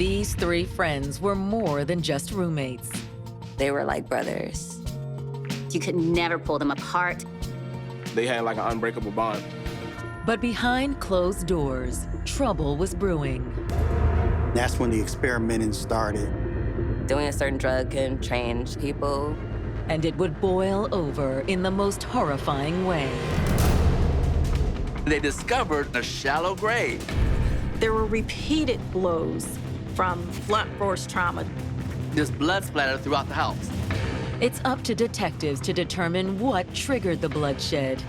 These three friends were more than just roommates. They were like brothers. You could never pull them apart. They had like an unbreakable bond. But behind closed doors, trouble was brewing. That's when the experimenting started. Doing a certain drug can change people. And it would boil over in the most horrifying way. They discovered a shallow grave. There were repeated blows from blunt force trauma. There's blood splattered throughout the house. It's up to detectives to determine what triggered the bloodshed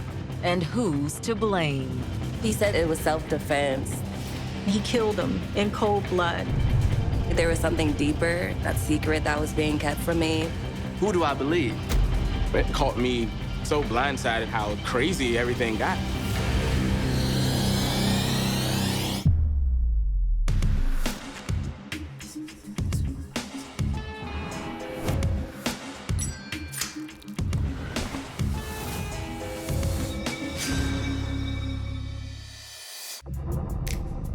and who's to blame. He said it was self-defense. He killed them in cold blood. There was something deeper, that secret that was being kept from me. Who do I believe? It caught me so blindsided how crazy everything got.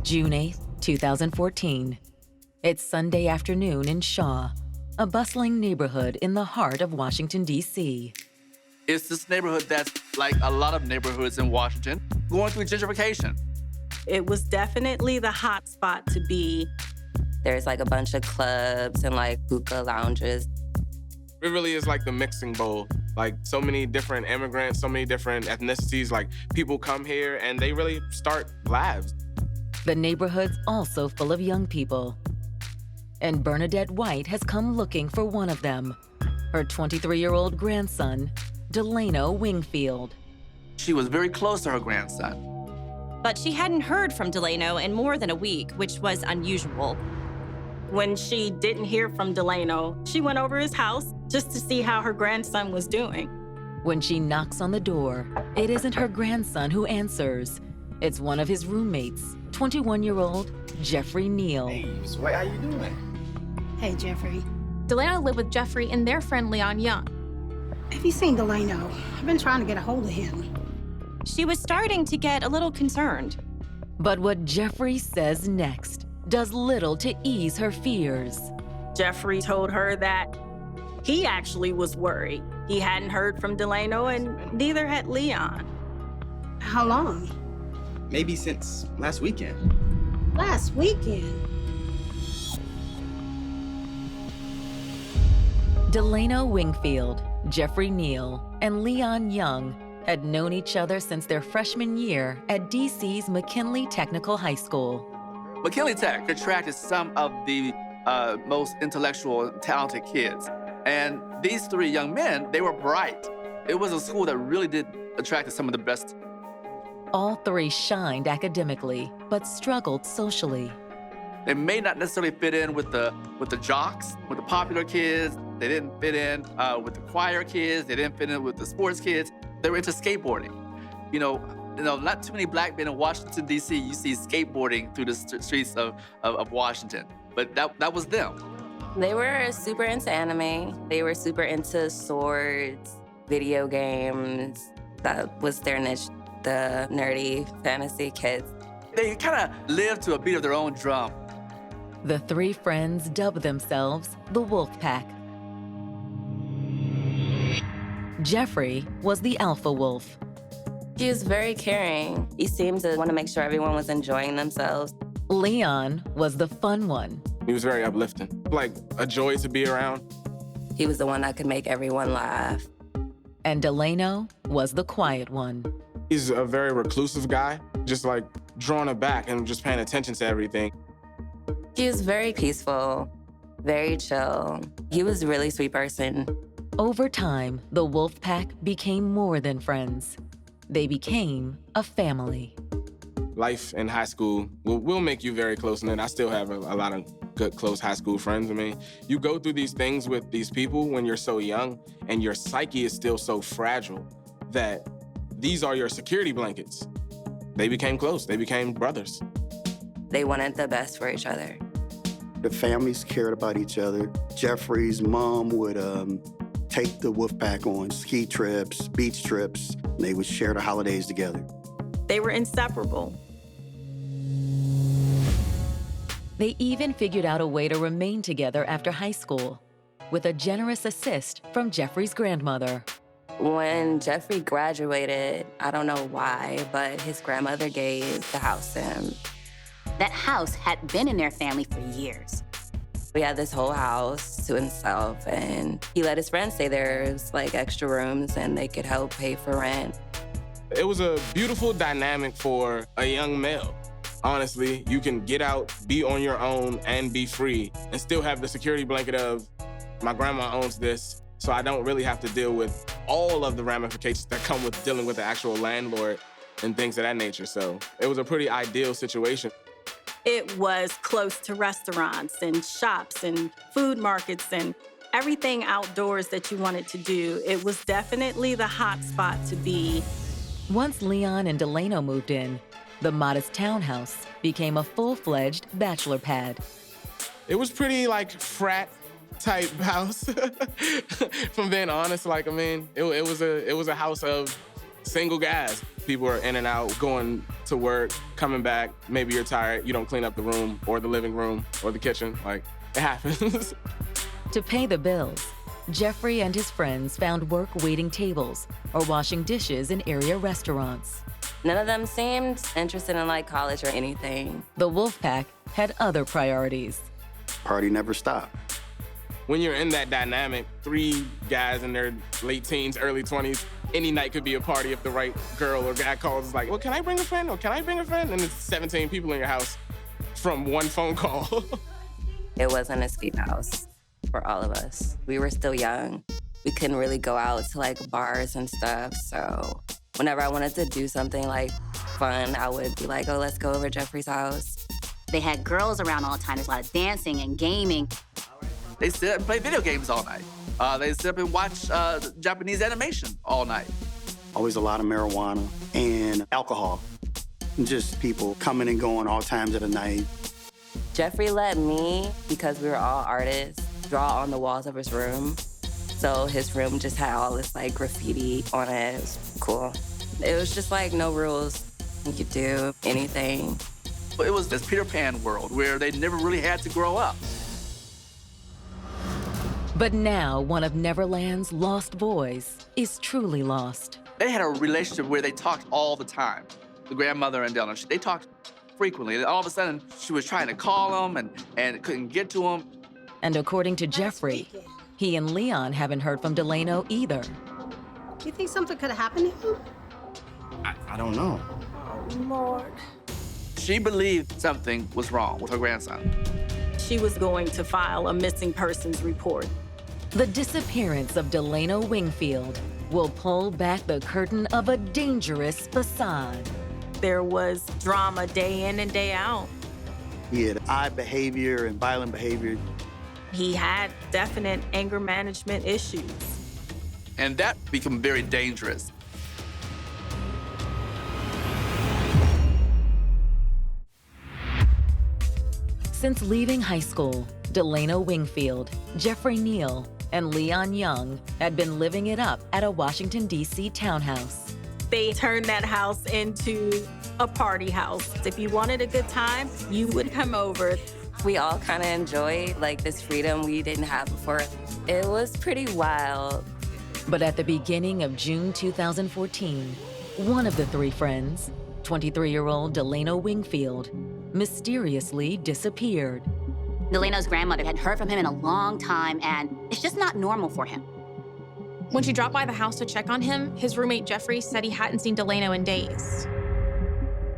June 8th, 2014. It's Sunday afternoon in Shaw, a bustling neighborhood in the heart of Washington, D.C. It's this neighborhood that's like a lot of neighborhoods in Washington, going through gentrification. It was definitely the hot spot to be. There's like a bunch of clubs and like hookah lounges. It really is like the mixing bowl. Like so many different immigrants, so many different ethnicities, like people come here and they really start lives. The neighborhood's also full of young people. And Bernadette White has come looking for one of them, her 23-year-old grandson, Delano Wingfield. She was very close to her grandson. But she hadn't heard from Delano in more than a week, which was unusual. When she didn't hear from Delano, she went over his house just to see how her grandson was doing. When she knocks on the door, it isn't her grandson who answers. It's one of his roommates, 21-year-old Jeffrey Neal. Hey, Sway, how you doing? Hey, Jeffrey. Delano lived with Jeffrey and their friend Leon Young. Have you seen Delano? I've been trying to get a hold of him. She was starting to get a little concerned. But what Jeffrey says next does little to ease her fears. Jeffrey told her that he actually was worried. He hadn't heard from Delano and neither had Leon. How long? Maybe since last weekend. Last weekend? Delano Wingfield, Jeffrey Neal, and Leon Young had known each other since their freshman year at DC's McKinley Technical High School. McKinley Tech attracted some of the most intellectual and talented kids. And these three young men, they were bright. It was a school that really did attract some of the best. All three shined academically, but struggled socially. They may not necessarily fit in with the jocks, with the popular kids. They didn't fit in with the choir kids. They didn't fit in with the sports kids. They were into skateboarding. You know, not too many black men in Washington, D.C. You see skateboarding through the streets of Washington, but that was them. They were super into anime. They were super into swords, video games. That was their niche, the nerdy fantasy kids. They kind of lived to a beat of their own drum. The three friends dubbed themselves the Wolf Pack. Jeffrey was the alpha wolf. He was very caring. He seemed to want to make sure everyone was enjoying themselves. Leon was the fun one. He was very uplifting, like a joy to be around. He was the one that could make everyone laugh. And Delano was the quiet one. He's a very reclusive guy, just like drawn aback and just paying attention to everything. He was very peaceful, very chill. He was a really sweet person. Over time, the Wolf Pack became more than friends. They became a family. Life in high school will make you very close, and I still have a lot of good, close high school friends. I mean, you go through these things with these people when you're so young, and your psyche is still so fragile that these are your security blankets. They became close. They became brothers. They wanted the best for each other. The families cared about each other. Jeffrey's mom would take the Wolfpack on ski trips, beach trips. And they would share the holidays together. They were inseparable. They even figured out a way to remain together after high school, with a generous assist from Jeffrey's grandmother. When Jeffrey graduated, I don't know why, but his grandmother gave the house to him. That house had been in their family for years. We had this whole house to himself, and he let his friends stay there. It was like extra rooms, and they could help pay for rent. It was a beautiful dynamic for a young male. Honestly, you can get out, be on your own, and be free, and still have the security blanket of, my grandma owns this, so I don't really have to deal with all of the ramifications that come with dealing with the actual landlord and things of that nature. So it was a pretty ideal situation. It was close to restaurants and shops and food markets and everything outdoors that you wanted to do. It was definitely the hot spot to be. Once Leon and Delano moved in, the modest townhouse became a full-fledged bachelor pad. It was pretty like frat type house. From being honest, like, I mean, it was a house of single guys. People are in and out, going to work, coming back. Maybe you're tired, you don't clean up the room or the living room or the kitchen. Like, it happens. To pay the bills, Jeffrey and his friends found work waiting tables or washing dishes in area restaurants. None of them seemed interested in like college or anything. The Wolfpack had other priorities. Party never stopped. When you're in that dynamic, 3 guys in their late teens, early 20s, any night could be a party if the right girl or guy calls. It's like, well, can I bring a friend? Or can I bring a friend? And it's 17 people in your house from one phone call. It was an escape house for all of us. We were still young. We couldn't really go out to like bars and stuff. So whenever I wanted to do something like fun, I would be like, oh, let's go over to Jeffrey's house. They had girls around all the time. There's a lot of dancing and gaming. They sit up and play video games all night. They sit up and watch Japanese animation all night. Always a lot of marijuana and alcohol. Just people coming and going all times of the night. Jeffrey let me, because we were all artists, draw on the walls of his room. So his room just had all this like graffiti on it. It was cool. It was just like no rules. You could do anything. It was this Peter Pan world where they never really had to grow up. But now one of Neverland's lost boys is truly lost. They had a relationship where they talked all the time. The grandmother and Delano, they talked frequently. All of a sudden, she was trying to call him and couldn't get to him. And according to Jeffrey, he and Leon haven't heard from Delano either. You think something could have happened to him? I don't know. Oh, Lord. She believed something was wrong with her grandson. She was going to file a missing persons report. The disappearance of Delano Wingfield will pull back the curtain of a dangerous facade. There was drama day in and day out. He had odd behavior and violent behavior. He had definite anger management issues. And that became very dangerous. Since leaving high school, Delano Wingfield, Jeffrey Neal, and Leon Young had been living it up at a Washington, D.C. townhouse. They turned that house into a party house. If you wanted a good time, you would come over. We all kind of enjoyed like this freedom we didn't have before. It was pretty wild. But at the beginning of June 2014, one of the 3 friends, 23-year-old Delano Wingfield, mysteriously disappeared. Delano's grandmother hadn't heard from him in a long time, and it's just not normal for him. When she dropped by the house to check on him, his roommate Jeffrey said he hadn't seen Delano in days.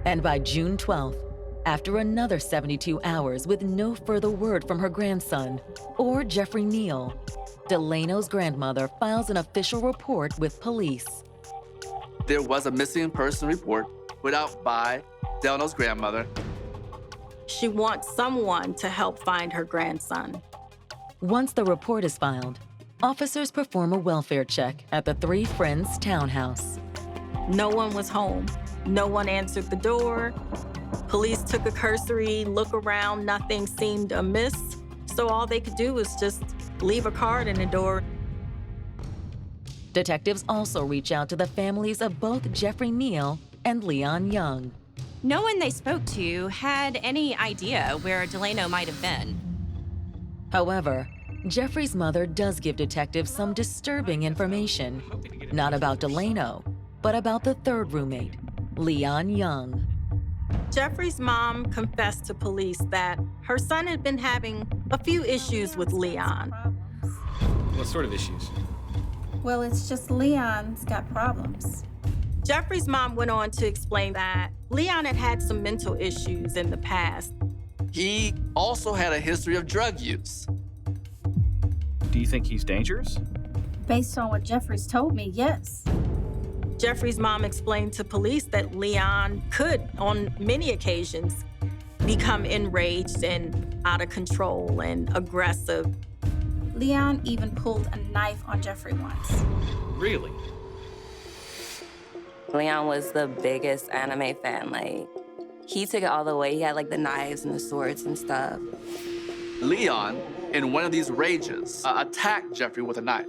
And by June 12th, after another 72 hours with no further word from her grandson or Jeffrey Neal, Delano's grandmother files an official report with police. There was a missing person report put out by Delano's grandmother. She wants someone to help find her grandson. Once the report is filed, officers perform a welfare check at the 3 friends' townhouse. No one was home. No one answered the door. Police took a cursory look around. Nothing seemed amiss. So all they could do was just leave a card in the door. Detectives also reach out to the families of both Jeffrey Neal and Leon Young. No one they spoke to had any idea where Delano might have been. However, Jeffrey's mother does give detectives some disturbing information, not about Delano, but about the third roommate, Leon Young. Jeffrey's mom confessed to police that her son had been having a few issues with Leon. What sort of issues? Well, it's just Leon's got problems. Jeffrey's mom went on to explain that Leon had had some mental issues in the past. He also had a history of drug use. Do you think he's dangerous? Based on what Jeffrey's told me, yes. Jeffrey's mom explained to police that Leon could, on many occasions, become enraged and out of control and aggressive. Leon even pulled a knife on Jeffrey once. Really? Leon was the biggest anime fan. Like, he took it all the way. He had like the knives and the swords and stuff. Leon, in one of these rages, attacked Jeffrey with a knife.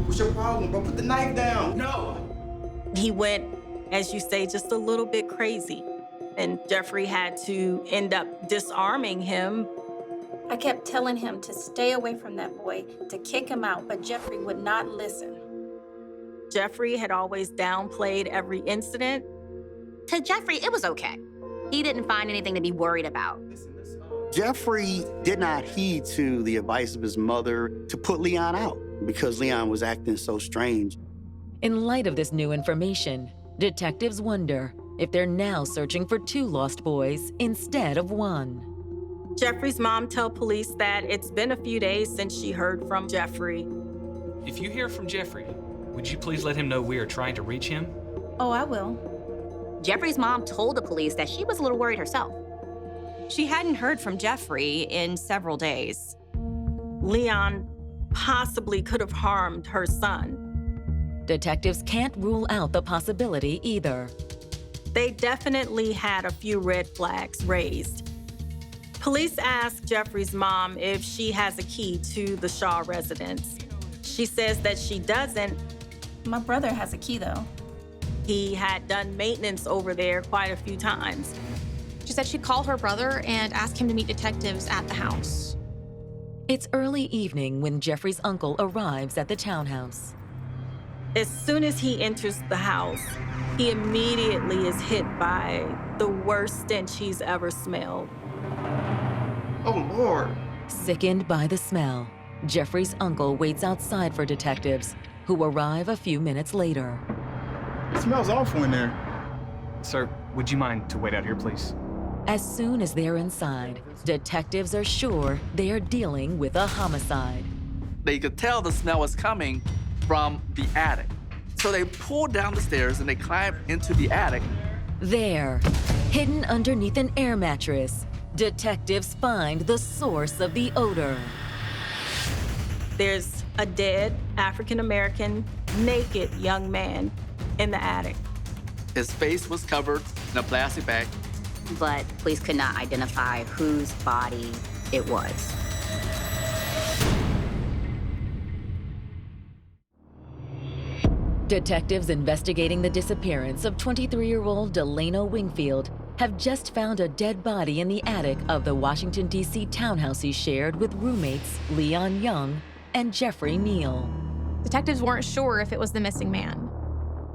What's your problem, bro? Put the knife down. No. He went, as you say, just a little bit crazy. And Jeffrey had to end up disarming him. I kept telling him to stay away from that boy, to kick him out, but Jeffrey would not listen. Jeffrey had always downplayed every incident. To Jeffrey, it was okay. He didn't find anything to be worried about. Jeffrey did not heed to the advice of his mother to put Leon out because Leon was acting so strange. In light of this new information, detectives wonder if they're now searching for two lost boys instead of one. Jeffrey's mom told police that it's been a few days since she heard from Jeffrey. If you hear from Jeffrey, would you please let him know we are trying to reach him? Oh, I will. Jeffrey's mom told the police that she was a little worried herself. She hadn't heard from Jeffrey in several days. Leon possibly could have harmed her son. Detectives can't rule out the possibility either. They definitely had a few red flags raised. Police asked Jeffrey's mom if she has a key to the Shaw residence. She says that she doesn't. My brother has a key, though. He had done maintenance over there quite a few times. She said she'd call her brother and ask him to meet detectives at the house. It's early evening when Jeffrey's uncle arrives at the townhouse. As soon as he enters the house, he immediately is hit by the worst stench he's ever smelled. Oh, Lord. Sickened by the smell, Jeffrey's uncle waits outside for detectives, who arrive a few minutes later. It smells awful in there. Sir, would you mind to wait out here, please? As soon as they're inside, detectives are sure they are dealing with a homicide. They could tell the smell was coming from the attic. So they pulled down the stairs and they climbed into the attic. There, hidden underneath an air mattress, detectives find the source of the odor. There's a dead African-American, naked young man in the attic. His face was covered in a plastic bag. But police could not identify whose body it was. Detectives investigating the disappearance of 23-year-old Delano Wingfield have just found a dead body in the attic of the Washington, D.C. townhouse he shared with roommates Leon Young and Jeffrey Neal. Detectives weren't sure if it was the missing man.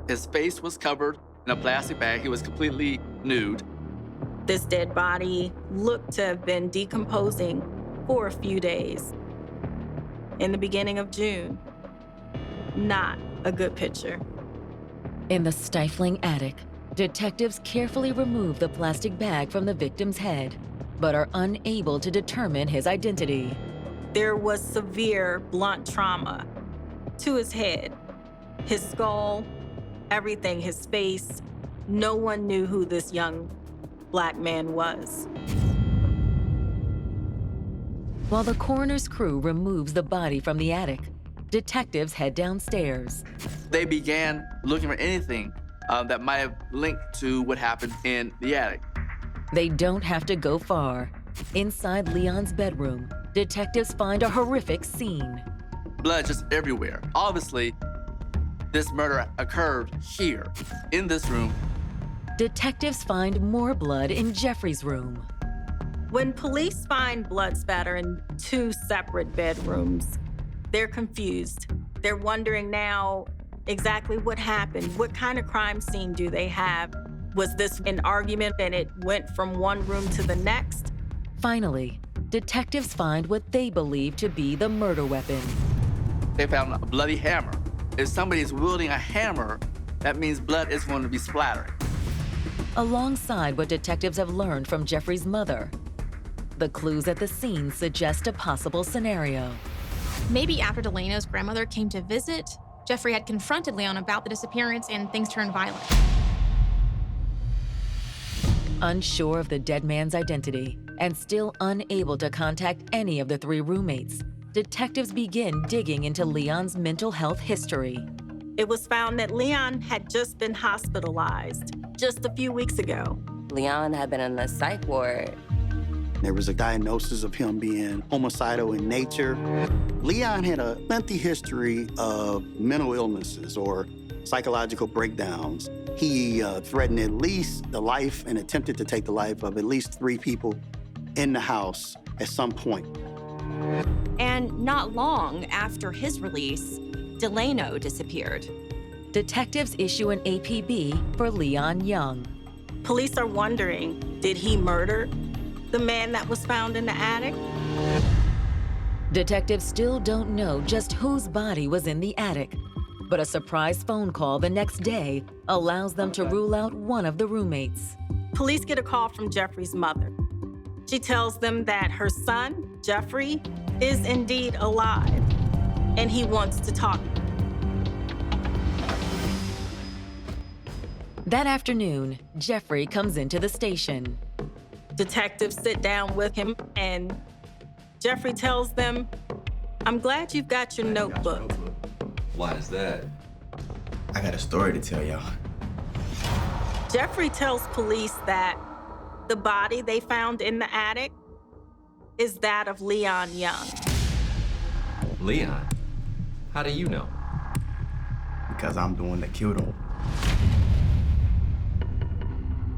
His face was covered in a plastic bag. He was completely nude. This dead body looked to have been decomposing for a few days. In the beginning of June, not a good picture. In the stifling attic, detectives carefully remove the plastic bag from the victim's head, but are unable to determine his identity. There was severe blunt trauma to his head, his skull, everything, his face. No one knew who this young Black man was. While the coroner's crew removes the body from the attic, detectives head downstairs. They began looking for anything that might have linked to what happened in the attic. They don't have to go far. Inside Leon's bedroom, detectives find a horrific scene. Blood just everywhere. Obviously, this murder occurred here, in this room. detectives find more blood in Jeffrey's room. When police find blood spatter in 2 separate bedrooms, they're confused. They're wondering now exactly what happened. What kind of crime scene do they have? Was this an argument and it went from one room to the next? Finally, detectives find what they believe to be the murder weapon. They found a bloody hammer. If somebody is wielding a hammer, that means blood is going to be splattering. Alongside what detectives have learned from Jeffrey's mother, the clues at the scene suggest a possible scenario. Maybe after Delano's grandmother came to visit, Jeffrey had confronted Leon about the disappearance and things turned violent. Unsure of the dead man's identity and still unable to contact any of the 3 roommates, detectives begin digging into Leon's mental health history. It was found that Leon had just been hospitalized just a few weeks ago. Leon had been in the psych ward. There was a diagnosis of him being homicidal in nature. Leon had a lengthy history of mental illnesses or psychological breakdowns. He threatened at least the life and attempted to take the life of at least 3 people in the house at some point. And not long after his release, Delano disappeared. Detectives issue an APB for Leon Young. Police are wondering, did he murder the man that was found in the attic? Detectives still don't know just whose body was in the attic, but a surprise phone call the next day allows them to rule out one of the roommates. Police get a call from Jeffrey's mother. She tells them that her son, Jeffrey, is indeed alive, and he wants to talk. That afternoon, Jeffrey comes into the station. Detectives sit down with him, and Jeffrey tells them, "I'm glad you've got your notebook." Why is that? I got a story to tell y'all. Jeffrey tells police that the body they found in the attic is that of Leon Young. Leon? How do you know? Because I'm the one that killed him.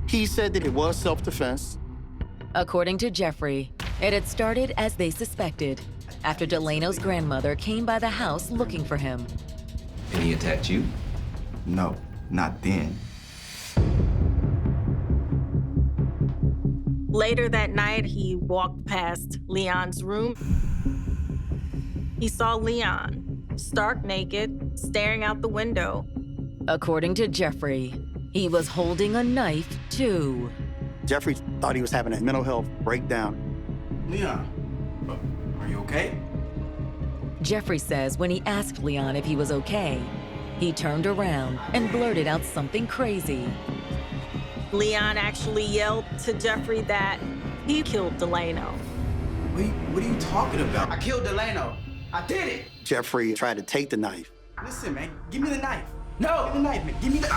He said that it was self-defense. According to Jeffrey, it had started as they suspected, after Delano's grandmother came by the house looking for him. And he attacked you? No, not then. Later that night, he walked past Leon's room. He saw Leon, stark naked, staring out the window. According to Jeffrey, he was holding a knife, too. Jeffrey thought he was having a mental health breakdown. Leon, are you okay? Jeffrey says when he asked Leon if he was okay, he turned around and blurted out something crazy. Leon actually yelled to Jeffrey that he killed Delano. What are you talking about? I killed Delano. I did it. Jeffrey tried to take the knife. Listen, man, give me the knife. No, give me the knife, man. Give me the.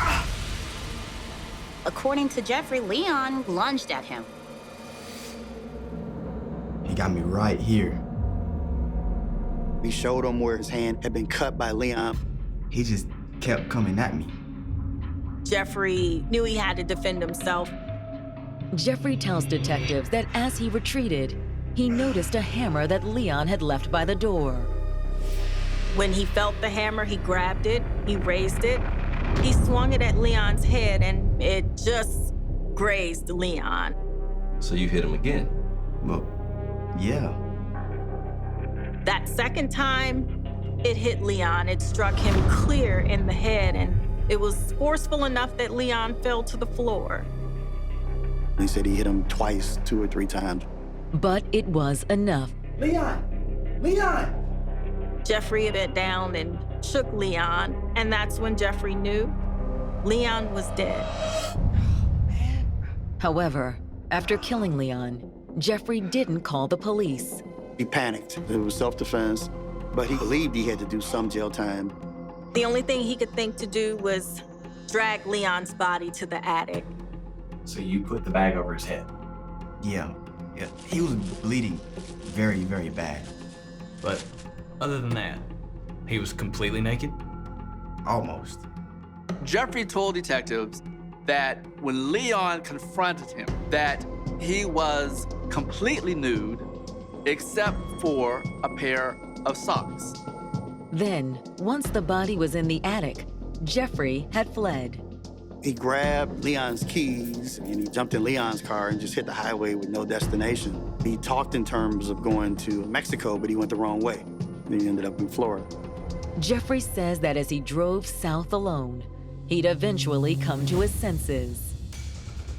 According to Jeffrey, Leon lunged at him. He got me right here. He showed him where his hand had been cut by Leon. He just kept coming at me. Jeffrey knew he had to defend himself. Jeffrey tells detectives that as he retreated, he noticed a hammer that Leon had left by the door. When he felt the hammer, he grabbed it, he raised it, he swung it at Leon's head, and it just grazed Leon. So you hit him again? Well, yeah. That second time, it hit Leon. It struck him clear in the head, and it was forceful enough that Leon fell to the floor. He said he hit him twice, 2 or 3 times. But it was enough. Leon! Leon! Jeffrey bent down and shook Leon, and that's when Jeffrey knew Leon was dead. However, after killing Leon, Jeffrey didn't call the police. He panicked. It was self-defense, but he believed he had to do some jail time. The only thing he could think to do was drag Leon's body to the attic. So you put the bag over his head? Yeah. He was bleeding very, very bad. But other than that, he was completely naked? Almost. Jeffrey told detectives that when Leon confronted him, that he was completely nude except for a pair of socks. Then, once the body was in the attic, Jeffrey had fled. He grabbed Leon's keys and he jumped in Leon's car and just hit the highway with no destination. He talked in terms of going to Mexico, but he went the wrong way. And he ended up in Florida. Jeffrey says that as he drove south alone, he'd eventually come to his senses.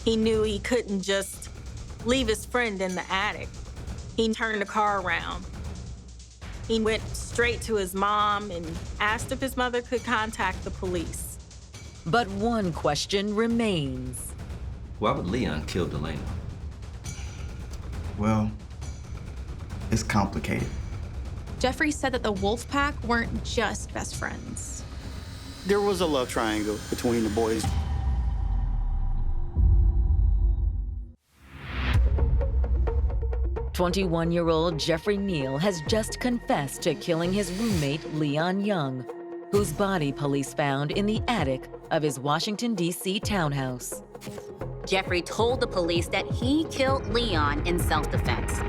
He knew he couldn't just leave his friend in the attic. He turned the car around. He went straight to his mom and asked if his mother could contact the police. But one question remains. Why would Leon kill Delano? Well, it's complicated. Jeffrey said that the wolf pack weren't just best friends. There was a love triangle between the boys. "21-year-old Jeffrey Neal has just confessed to killing his roommate, Leon Young, whose body police found in the attic of his Washington, D.C. townhouse. Jeffrey told the police that he killed Leon in self-defense.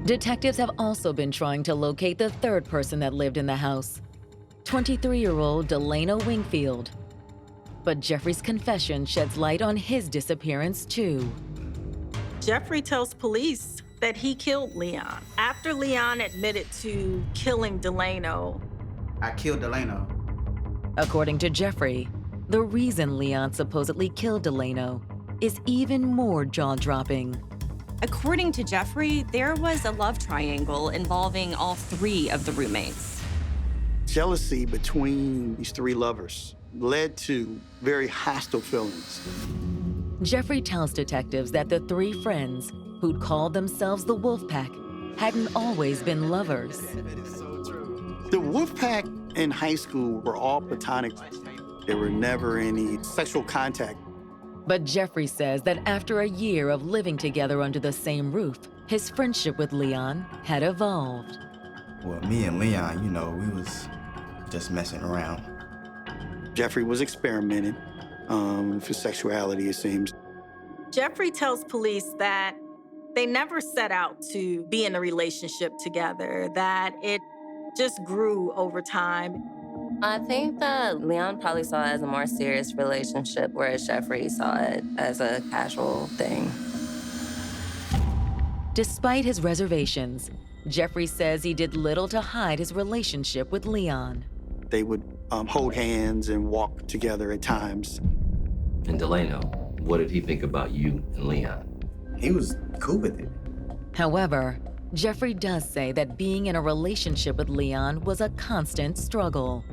Detectives have also been trying to locate the third person that lived in the house, 23-year-old Delano Wingfield. But Jeffrey's confession sheds light on his disappearance, too. Jeffrey tells police that he killed Leon. After Leon admitted to killing Delano, I killed Delano. According to Jeffrey, the reason Leon supposedly killed Delano is even more jaw-dropping. According to Jeffrey, there was a love triangle involving all three of the roommates. Jealousy between these three lovers led to very hostile feelings. Jeffrey tells detectives that the three friends, who'd called themselves the Wolf Pack, hadn't always been lovers. The Wolf Pack in high school were all platonic. There were never any sexual contact. But Jeffrey says that after a year of living together under the same roof, his friendship with Leon had evolved. Well, me and Leon, we was just messing around. Jeffrey was experimenting with his sexuality, it seems. Jeffrey tells police that they never set out to be in a relationship together, that it just grew over time. I think that Leon probably saw it as a more serious relationship, whereas Jeffrey saw it as a casual thing. Despite his reservations, Jeffrey says he did little to hide his relationship with Leon. They would hold hands and walk together at times. And Delano, what did he think about you and Leon? He was cool with it. However, Jeffrey does say that being in a relationship with Leon was a constant struggle.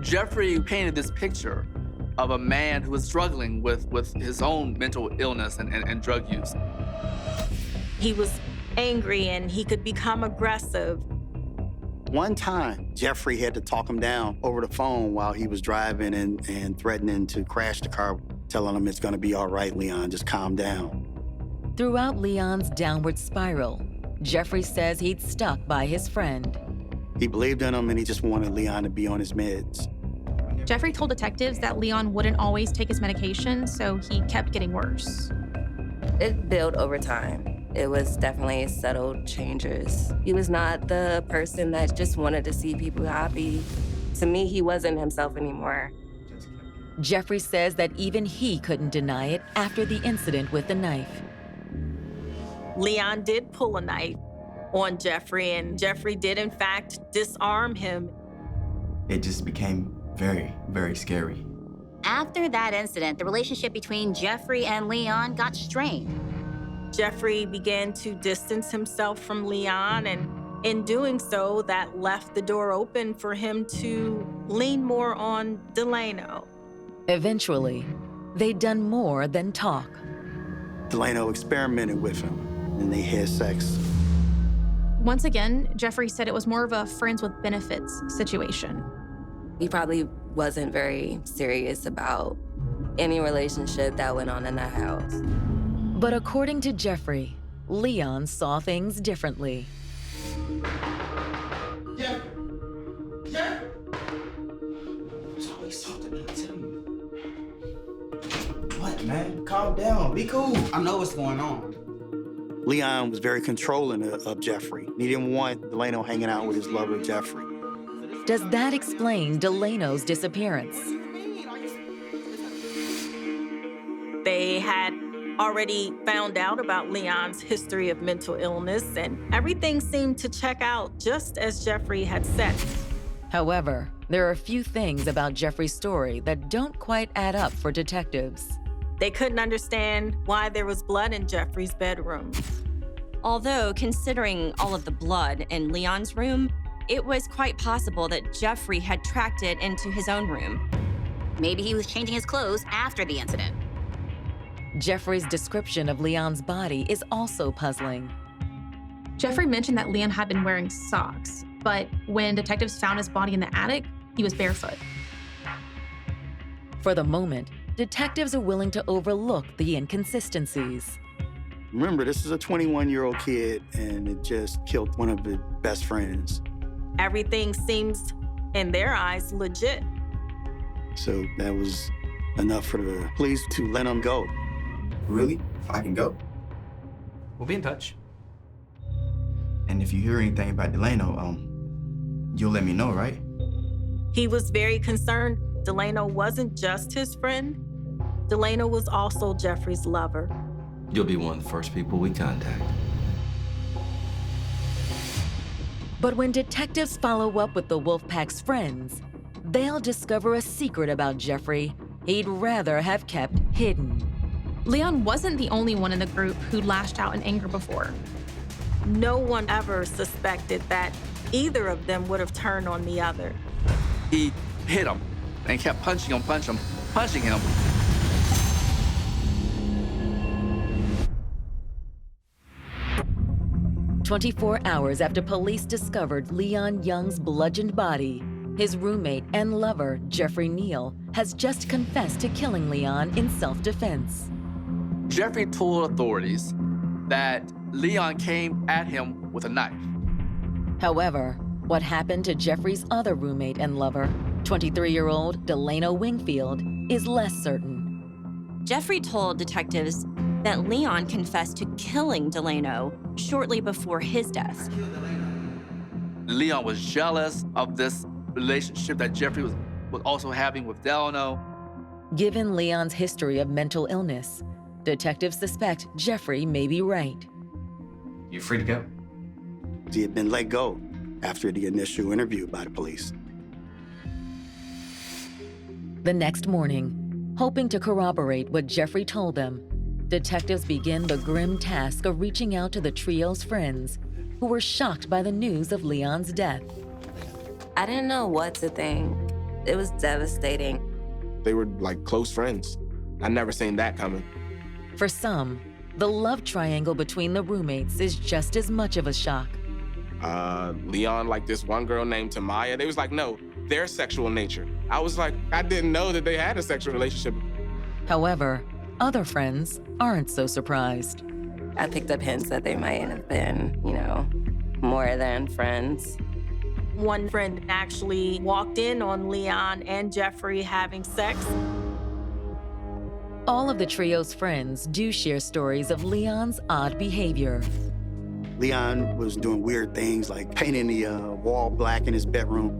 Jeffrey painted this picture of a man who was struggling with his own mental illness and drug use. He was angry and he could become aggressive. One time, Jeffrey had to talk him down over the phone while he was driving and threatening to crash the car, telling him it's gonna be all right, Leon, just calm down. Throughout Leon's downward spiral, Jeffrey says he'd stuck by his friend. He believed in him and he just wanted Leon to be on his meds. Jeffrey told detectives that Leon wouldn't always take his medication, so he kept getting worse. It built over time. It was definitely subtle changes. He was not the person that just wanted to see people happy. To me, he wasn't himself anymore. Jeffrey says that even he couldn't deny it after the incident with the knife. Leon did pull a knife on Jeffrey, and Jeffrey did, in fact, disarm him. It just became very, very scary. After that incident, the relationship between Jeffrey and Leon got strained. Jeffrey began to distance himself from Leon, and in doing so, that left the door open for him to lean more on Delano. Eventually, they'd done more than talk. Delano experimented with him, and they had sex. Once again, Jeffrey said it was more of a friends with benefits situation. He probably wasn't very serious about any relationship that went on in that house. But according to Jeffrey, Leon saw things differently. police talk to me. Tell me. What, man? Calm down. Be cool. I know what's going on. Leon was very controlling of Jeffrey. He didn't want Delano hanging out with his lover, Jeffrey. Does that explain Delano's disappearance? They had already found out about Leon's history of mental illness, and everything seemed to check out just as Jeffrey had said. However, there are a few things about Jeffrey's story that don't quite add up for detectives. They couldn't understand why there was blood in Jeffrey's bedroom. Although, considering all of the blood in Leon's room, it was quite possible that Jeffrey had tracked it into his own room. Maybe he was changing his clothes after the incident. Jeffrey's description of Leon's body is also puzzling. Jeffrey mentioned that Leon had been wearing socks, but when detectives found his body in the attic, he was barefoot. For the moment, detectives are willing to overlook the inconsistencies. Remember, this is a 21-year-old kid, and it just killed one of his best friends. Everything seems, in their eyes, legit. So that was enough for the police to let him go. Really? I can go? We'll be in touch. And if you hear anything about Delano, you'll let me know, right? He was very concerned Delano wasn't just his friend. Delano was also Jeffrey's lover. You'll be one of the first people we contact. But when detectives follow up with the Wolfpack's friends, they'll discover a secret about Jeffrey he'd rather have kept hidden. Leon wasn't the only one in the group who lashed out in anger before. No one ever suspected that either of them would have turned on the other. He hit him and kept punching him. 24 hours after police discovered Leon Young's bludgeoned body, his roommate and lover, Jeffrey Neal, has just confessed to killing Leon in self-defense. Jeffrey told authorities that Leon came at him with a knife. However, what happened to Jeffrey's other roommate and lover, 23-year-old Delano Wingfield, is less certain. Jeffrey told detectives that Leon confessed to killing Delano shortly before his death. Leon was jealous of this relationship that Jeffrey was also having with Delano. Given Leon's history of mental illness, detectives suspect Jeffrey may be right. You free to go? He had been let go after the initial interview by the police. The next morning, hoping to corroborate what Jeffrey told them, detectives begin the grim task of reaching out to the trio's friends who were shocked by the news of Leon's death. I didn't know what to think. It was devastating. They were like close friends. I never seen that coming. For some, the love triangle between the roommates is just as much of a shock. Leon liked this one girl named Tamaya. They was like, no, their sexual nature. I was like, I didn't know that they had a sexual relationship. However, other friends aren't so surprised. I picked up hints that they might have been, more than friends. One friend actually walked in on Leon and Jeffrey having sex. All of the trio's friends do share stories of Leon's odd behavior. Leon was doing weird things like painting the wall black in his bedroom.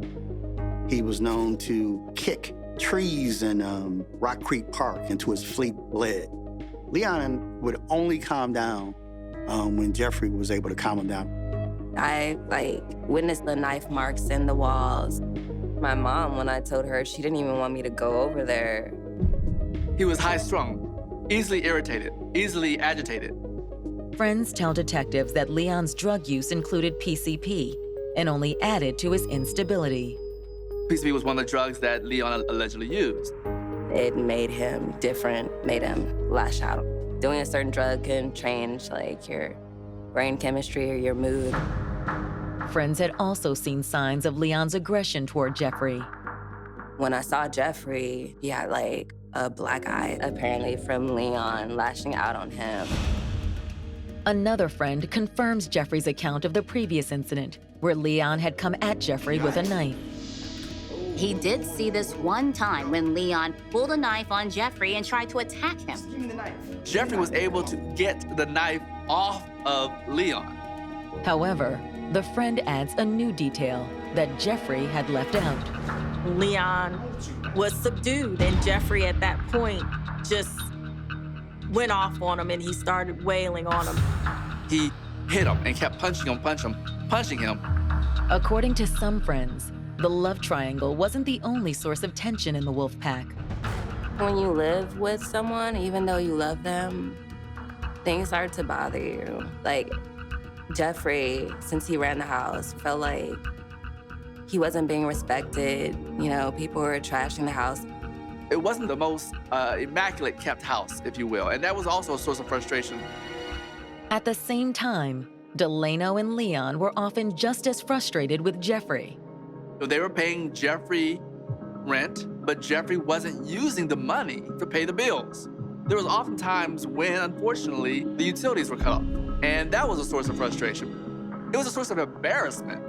He was known to kick trees in Rock Creek Park into his fleet lead. Leon would only calm down when Jeffrey was able to calm him down. I witnessed the knife marks in the walls. My mom, when I told her, she didn't even want me to go over there. He was high-strung, easily irritated, easily agitated. Friends tell detectives that Leon's drug use included PCP and only added to his instability. PCP was one of the drugs that Leon allegedly used. It made him different, made him lash out. Doing a certain drug can change your brain chemistry or your mood. Friends had also seen signs of Leon's aggression toward Jeffrey. When I saw Jeffrey, he had a black eye, apparently from Leon lashing out on him. Another friend confirms Jeffrey's account of the previous incident, where Leon had come at Jeffrey with a knife. He did see this one time when Leon pulled a knife on Jeffrey and tried to attack him. Give me the knife. Jeffrey was able to get the knife off of Leon. However, the friend adds a new detail that Jeffrey had left out. Leon was subdued, and Jeffrey at that point just went off on him and he started wailing on him. He hit him and kept punching him. According to some friends, the love triangle wasn't the only source of tension in the wolf pack. When you live with someone, even though you love them, things start to bother you. Like, Jeffrey, since he ran the house, felt like he wasn't being respected. You know, people were trashing the house. It wasn't the most immaculate kept house, if you will, and that was also a source of frustration. At the same time, Delano and Leon were often just as frustrated with Jeffrey. So they were paying Jeffrey rent, but Jeffrey wasn't using the money to pay the bills. There was often times when, unfortunately, the utilities were cut off, and that was a source of frustration. It was a source of embarrassment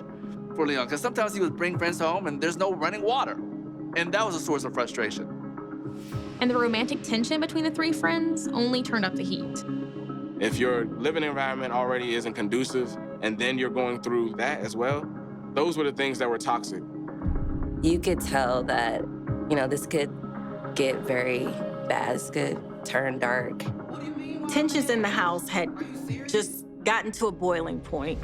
for Leon, because sometimes he would bring friends home and there's no running water, and that was a source of frustration. And the romantic tension between the three friends only turned up the heat. If your living environment already isn't conducive, and then you're going through that as well, those were the things that were toxic. You could tell that, you know, this could get very bad. This could turn dark. Tensions in the house had just gotten to a boiling point.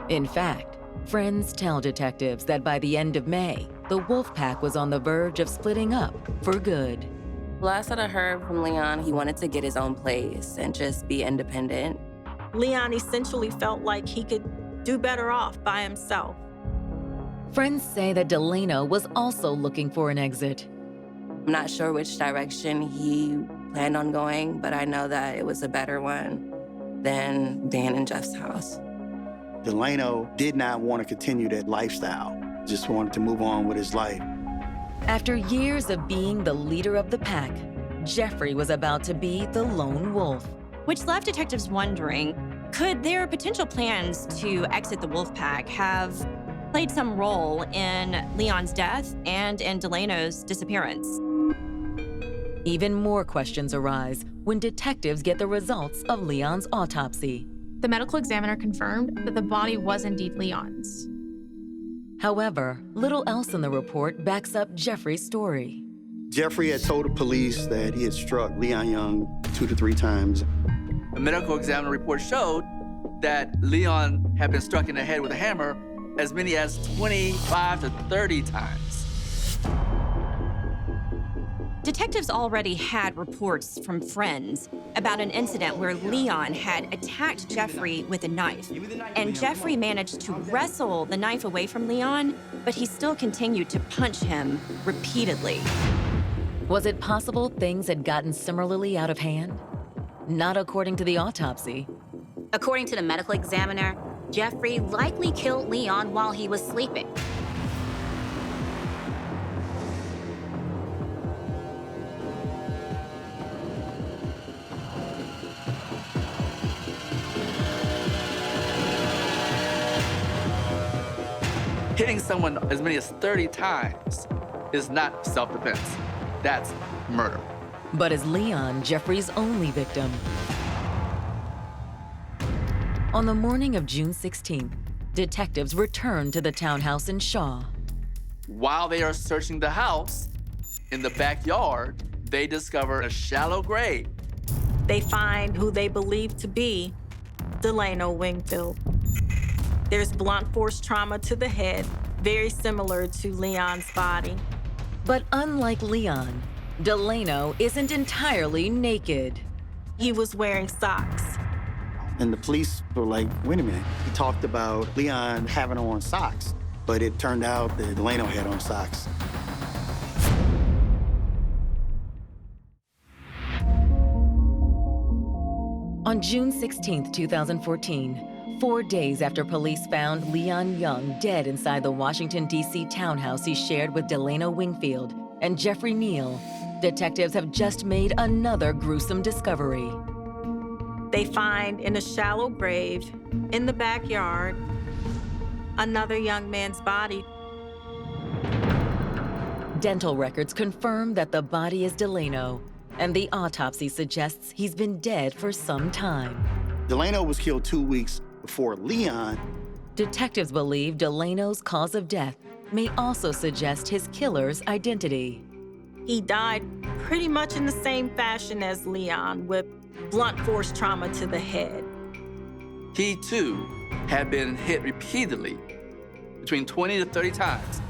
In fact, friends tell detectives that by the end of May, the wolf pack was on the verge of splitting up for good. Last that I heard from Leon, he wanted to get his own place and just be independent. Leon essentially felt like he could do better off by himself. Friends say that Delano was also looking for an exit. I'm not sure which direction he planned on going, but I know that it was a better one than Dan and Jeff's house. Delano did not want to continue that lifestyle, just wanted to move on with his life. After years of being the leader of the pack, Jeffrey was about to be the lone wolf. Which left detectives wondering, could their potential plans to exit the wolf pack have played some role in Leon's death and in Delano's disappearance? Even more questions arise when detectives get the results of Leon's autopsy. The medical examiner confirmed that the body was indeed Leon's. However, little else in the report backs up Jeffrey's story. Jeffrey had told the police that he had struck Leon Young 2 to 3 times. The medical examiner report showed that Leon had been struck in the head with a hammer as many as 25 to 30 times. Detectives already had reports from friends about an incident where Leon had attacked Jeffrey with a knife, and Jeffrey managed to wrestle the knife away from Leon, but he still continued to punch him repeatedly. Was it possible things had gotten similarly out of hand? Not according to the autopsy. According to the medical examiner, Jeffrey likely killed Leon while he was sleeping. Hitting someone as many as 30 times is not self-defense. That's murder. But is Leon Jeffrey's only victim? On the morning of June 16th, detectives returned to the townhouse in Shaw. While they are searching the house, in the backyard, they discover a shallow grave. They find who they believe to be Delano Wingfield. There's blunt force trauma to the head, very similar to Leon's body. But unlike Leon, Delano isn't entirely naked. He was wearing socks. And the police were like, wait a minute. He talked about Leon having on socks, but it turned out that Delano had on socks. On June 16th, 2014, 4 days after police found Leon Young dead inside the Washington, D.C. townhouse he shared with Delano Wingfield and Jeffrey Neal, detectives have just made another gruesome discovery. They find in a shallow grave in the backyard another young man's body. Dental records confirm that the body is Delano, and the autopsy suggests he's been dead for some time. Delano was killed 2 weeks before Leon. Detectives believe Delano's cause of death may also suggest his killer's identity. He died pretty much in the same fashion as Leon, with blunt force trauma to the head. He, too, had been hit repeatedly, between 20 to 30 times.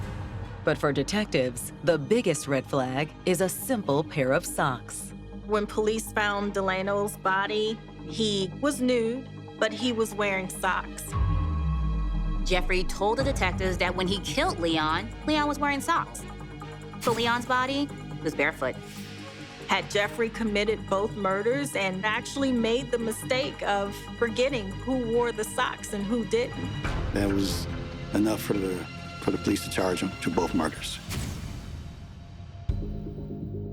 But for detectives, the biggest red flag is a simple pair of socks. When police found Delano's body, he was nude, but he was wearing socks. Jeffrey told the detectives that when he killed Leon, Leon was wearing socks. For Leon's body, he was barefoot. Had Jeffrey committed both murders and actually made the mistake of forgetting who wore the socks and who didn't? That was enough for the police to charge him to both murders.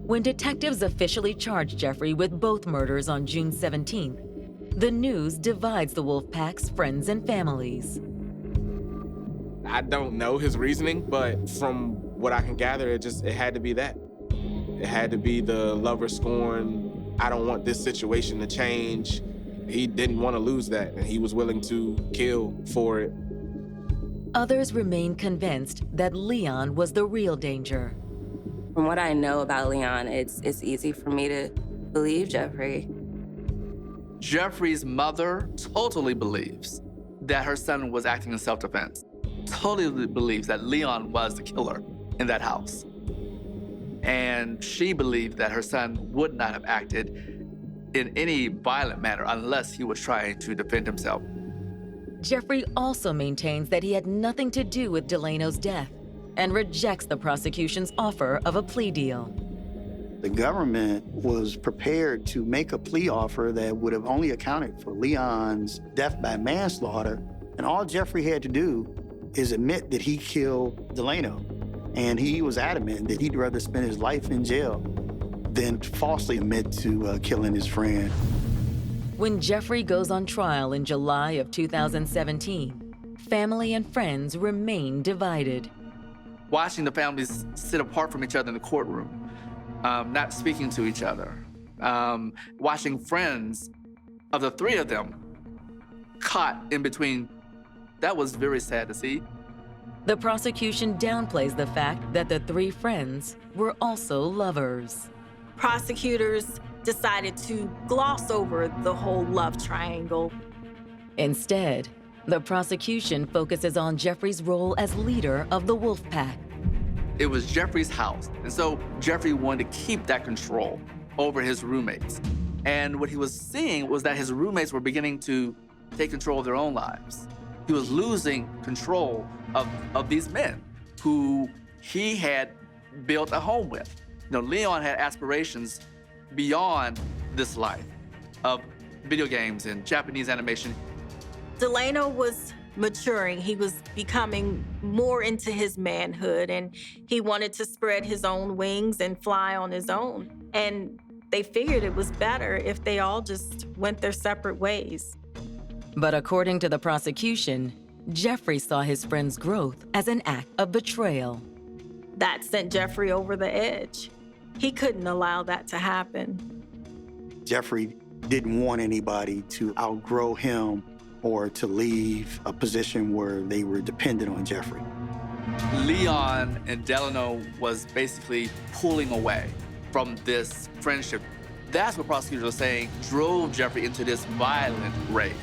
When detectives officially charged Jeffrey with both murders on June 17th, the news divides the Wolfpack's friends and families. I don't know his reasoning, but from what I can gather, it had to be that. It had to be the lover scorn. I don't want this situation to change. He didn't want to lose that, and he was willing to kill for it. Others remain convinced that Leon was the real danger. From what I know about Leon, it's easy for me to believe Jeffrey. Jeffrey's mother totally believes that her son was acting in self-defense. Totally believes that Leon was the killer in that house. And she believed that her son would not have acted in any violent manner unless he was trying to defend himself. Jeffrey also maintains that he had nothing to do with Delano's death and rejects the prosecution's offer of a plea deal. The government was prepared to make a plea offer that would have only accounted for Leon's death by manslaughter, and all Jeffrey had to do is admit that he killed Delano. And he was adamant that he'd rather spend his life in jail than falsely admit to killing his friend. When Jeffrey goes on trial in July of 2017, family and friends remain divided. Watching the families sit apart from each other in the courtroom, not speaking to each other, watching friends of the three of them caught in between, that was very sad to see. The prosecution downplays the fact that the three friends were also lovers. Prosecutors decided to gloss over the whole love triangle. Instead, the prosecution focuses on Jeffrey's role as leader of the Wolfpack. It was Jeffrey's house, and so Jeffrey wanted to keep that control over his roommates. And what he was seeing was that his roommates were beginning to take control of their own lives. He was losing control of these men who he had built a home with. You know, Leon had aspirations beyond this life of video games and Japanese animation. Delano was maturing. He was becoming more into his manhood, and he wanted to spread his own wings and fly on his own. And they figured it was better if they all just went their separate ways. But according to the prosecution, Jeffrey saw his friend's growth as an act of betrayal. That sent Jeffrey over the edge. He couldn't allow that to happen. Jeffrey didn't want anybody to outgrow him or to leave a position where they were dependent on Jeffrey. Leon and Delano was basically pulling away from this friendship. That's what prosecutors are saying drove Jeffrey into this violent rage.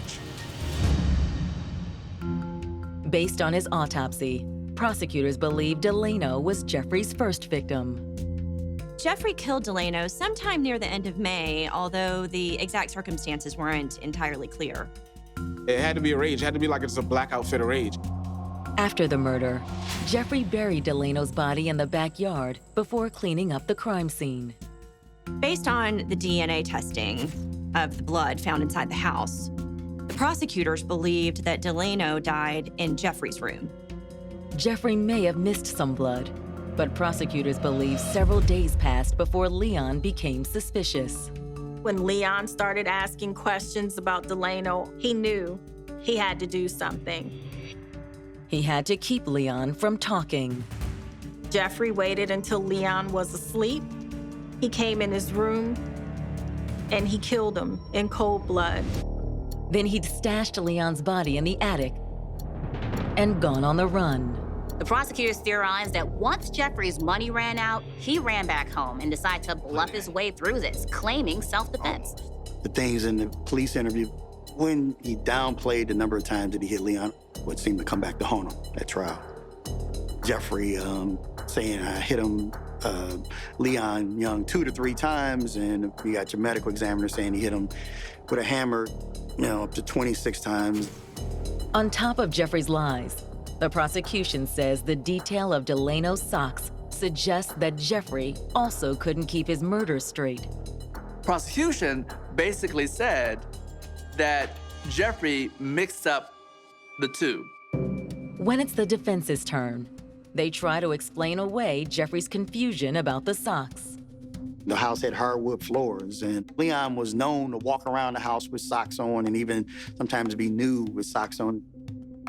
Based on his autopsy, prosecutors believe Delano was Jeffrey's first victim. Jeffrey killed Delano sometime near the end of May, although the exact circumstances weren't entirely clear. It had to be a rage. It had to be like it's a blackout fit of rage. After the murder, Jeffrey buried Delano's body in the backyard before cleaning up the crime scene. Based on the DNA testing of the blood found inside the house, the prosecutors believed that Delano died in Jeffrey's room. Jeffrey may have missed some blood, but prosecutors believe several days passed before Leon became suspicious. When Leon started asking questions about Delano, he knew he had to do something. He had to keep Leon from talking. Jeffrey waited until Leon was asleep. He came in his room and he killed him in cold blood. Then he'd stashed Leon's body in the attic and gone on the run. The prosecutors theorized that once Jeffrey's money ran out, he ran back home and decided to bluff his way through this, claiming self-defense. The things in the police interview, when he downplayed the number of times that he hit Leon, what seemed to come back to haunt him at trial. Jeffrey saying, I hit him, Leon Young 2 to 3 times, and you got your medical examiner saying he hit him with a hammer, up to 26 times. On top of Jeffrey's lies, the prosecution says the detail of Delano's socks suggests that Jeffrey also couldn't keep his murder straight. Prosecution basically said that Jeffrey mixed up the two. When it's the defense's turn, they try to explain away Jeffrey's confusion about the socks. The house had hardwood floors, and Leon was known to walk around the house with socks on and even sometimes be nude with socks on.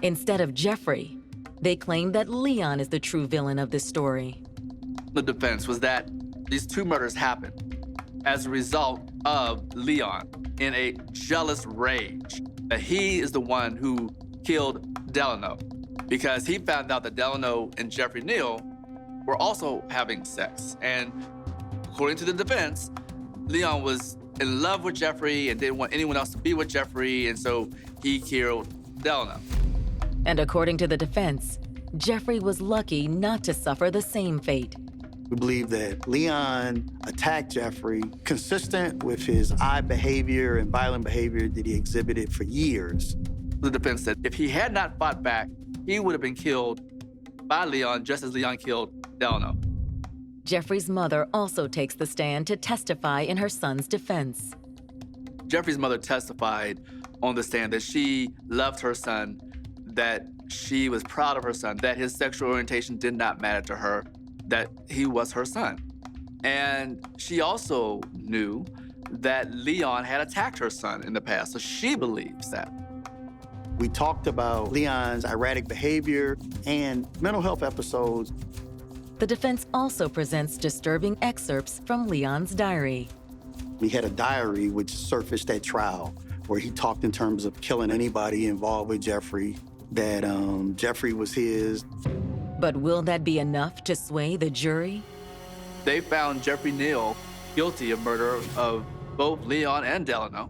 Instead of Jeffrey, they claim that Leon is the true villain of this story. The defense was that these 2 murders happened as a result of Leon in a jealous rage, that he is the one who killed Delano because he found out that Delano and Jeffrey Neal were also having sex. And according to the defense, Leon was in love with Jeffrey and didn't want anyone else to be with Jeffrey, and so he killed Delano. And according to the defense, Jeffrey was lucky not to suffer the same fate. We believe that Leon attacked Jeffrey consistent with his odd behavior and violent behavior that he exhibited for years. The defense said if he had not fought back, he would have been killed by Leon just as Leon killed Delano. Jeffrey's mother also takes the stand to testify in her son's defense. Jeffrey's mother testified on the stand that she loved her son, that she was proud of her son, that his sexual orientation did not matter to her, that he was her son. And she also knew that Leon had attacked her son in the past, so she believes that. We talked about Leon's erratic behavior and mental health episodes. The defense also presents disturbing excerpts from Leon's diary. He had a diary which surfaced at trial where he talked in terms of killing anybody involved with Jeffrey, that Jeffrey was his. But will that be enough to sway the jury? They found Jeffrey Neal guilty of murder of both Leon and Delano.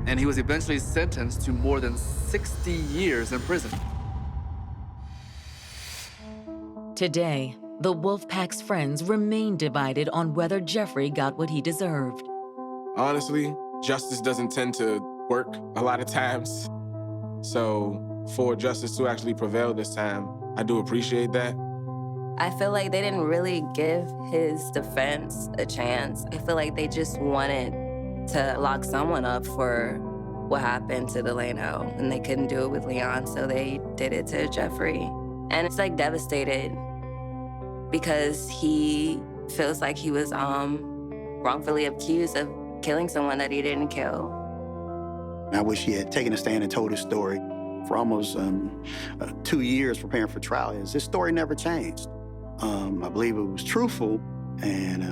And he was eventually sentenced to more than 60 years in prison. Today, the Wolfpack's friends remain divided on whether Jeffrey got what he deserved. Honestly, justice doesn't tend to work a lot of times. So for justice to actually prevail this time, I do appreciate that. I feel like they didn't really give his defense a chance. I feel like they just wanted to lock someone up for what happened to Delano, and they couldn't do it with Leon, so they did it to Jeffrey. And it's like devastated because he feels like he was wrongfully accused of killing someone that he didn't kill. I wish he had taken a stand and told his story. For almost 2 years preparing for trial, his story never changed. I believe it was truthful, and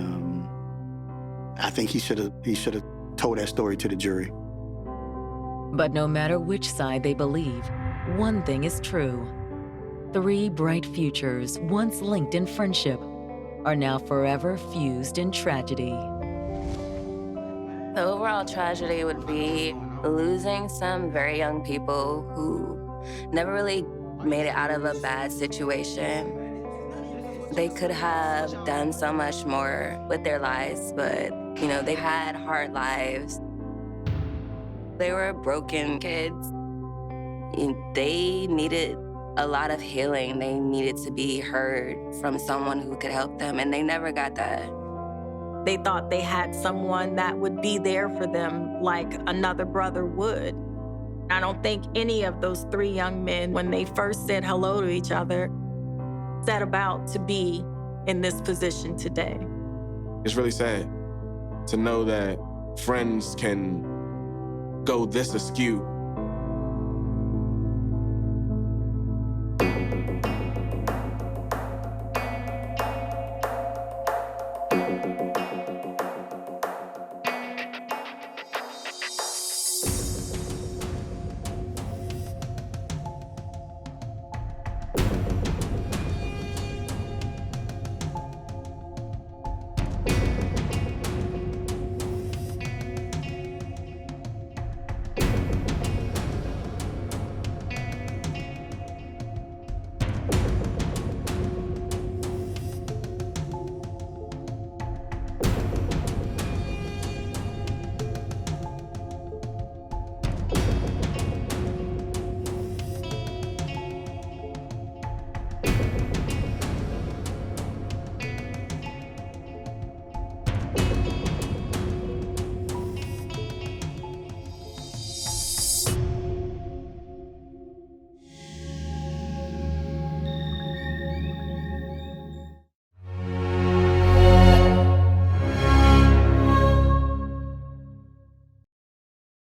I think he should have told that story to the jury. But no matter which side they believe, one thing is true. 3 bright futures, once linked in friendship, are now forever fused in tragedy. The overall tragedy would be losing some very young people who never really made it out of a bad situation. They could have done so much more with their lives, but, they had hard lives. They were broken kids. They needed a lot of healing. They needed to be heard from someone who could help them, and they never got that. They thought they had someone that would be there for them like another brother would. I don't think any of those 3 young men, when they first said hello to each other, set about to be in this position today. It's really sad to know that friends can go this askew